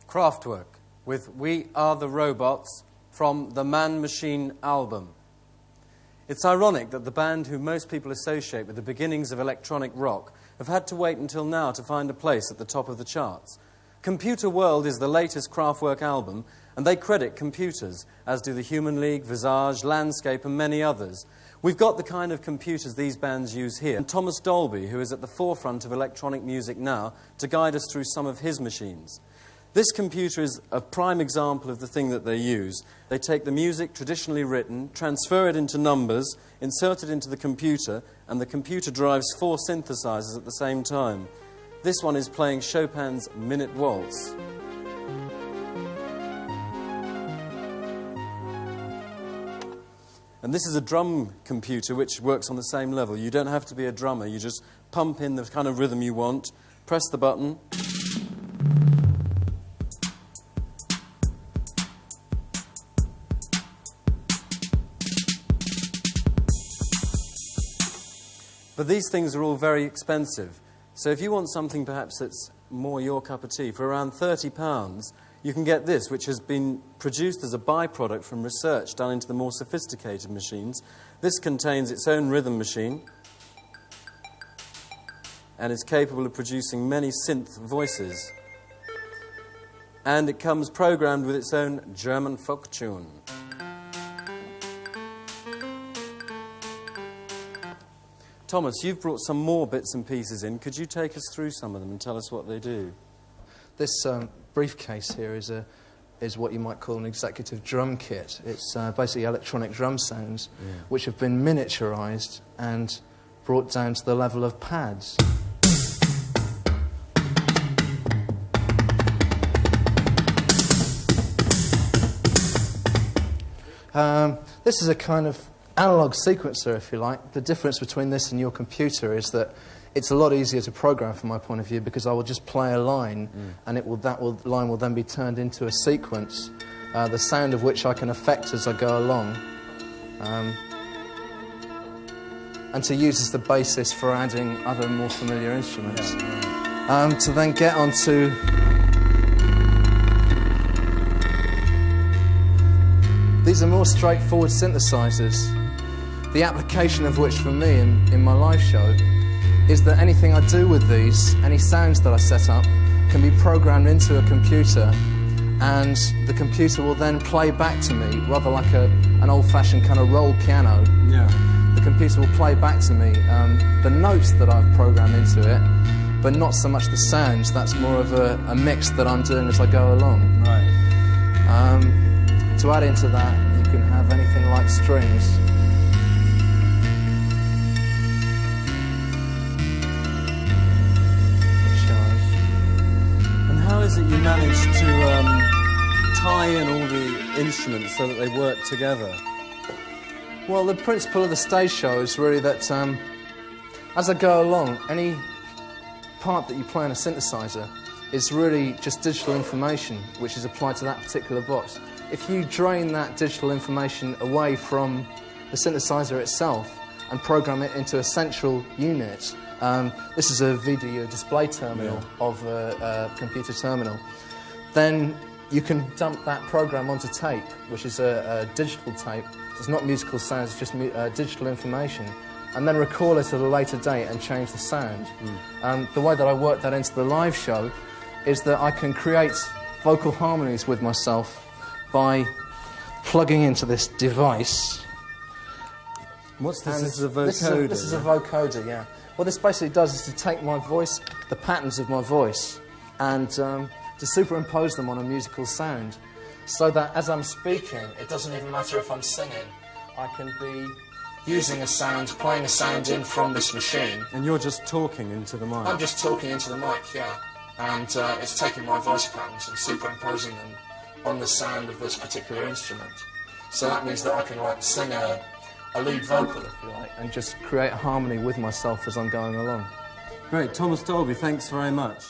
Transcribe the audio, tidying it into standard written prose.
Kraftwerk with We Are the Robots from the Man Machine album. It's ironic that the band who most people associate with the beginnings of electronic rock have had to wait until now to find a place at the top of the charts. Computer World is the latest Kraftwerk album, and they credit computers, as do the Human League, Visage, Landscape and many others. We've got the kind of computers these bands use here, and Thomas Dolby, who is at the forefront of electronic music now, to guide us through some of his machines. This computer is a prime example of the thing that they use. They take the music traditionally written, transfer it into numbers, insert it into the computer, and the computer drives 4 synthesizers at the same time. This one is playing Chopin's Minute Waltz. And this is a drum computer which works on the same level. You don't have to be a drummer. You just pump in the kind of rhythm you want, press the button. But these things are all very expensive. So if you want something perhaps that's more your cup of tea, for around £30, you can get this, which has been produced as a byproduct from research done into the more sophisticated machines. This contains its own rhythm machine and is capable of producing many synth voices. And it comes programmed with its own German folk tune. Thomas, you've brought some more bits and pieces in. Could you take us through some of them and tell us what they do? This briefcase here is what you might call an executive drum kit. It's basically electronic drum sounds which have been miniaturized and brought down to the level of pads. This is a kind of analog sequencer, if you like. The difference between this and your computer is that it's a lot easier to program from my point of view, because I will just play a line and that line will then be turned into a sequence, the sound of which I can affect as I go along, and to use as the basis for adding other more familiar instruments. To then get onto these are more straightforward synthesizers, the application of which for me in my live show is that anything I do with these, any sounds that I set up, can be programmed into a computer, and the computer will then play back to me, rather like an old-fashioned kind of roll piano. The computer will play back to me the notes that I've programmed into it, but not so much the sounds. That's more of a mix that I'm doing as I go along. To add into that, you can have anything like strings. How is it you manage to tie in all the instruments so that they work together? Well, the principle of the stage show is really that as I go along, any part that you play on a synthesizer is really just digital information which is applied to that particular box. If you drain that digital information away from the synthesizer itself and program it into a central unit, this is a video display terminal of a computer terminal, then you can dump that program onto tape, which is a digital tape. It's not musical sounds, it's just digital information, and then recall it at a later date and change the sound. The way that I work that into the live show is that I can create vocal harmonies with myself by plugging into this device. What's this? This is a vocoder? This is a vocoder, yeah. What this basically does is to take my voice, the patterns of my voice, and to superimpose them on a musical sound, so that as I'm speaking, it doesn't even matter if I'm singing. I can be using a sound, playing a sound in from this machine. And you're just talking into the mic? I'm just talking into the mic, yeah. And it's taking my voice patterns and superimposing them on the sound of this particular instrument. So that means that I can like sing a lead vocal, if you like, and just create a harmony with myself as I'm going along. Great. Thomas Dolby, thanks very much.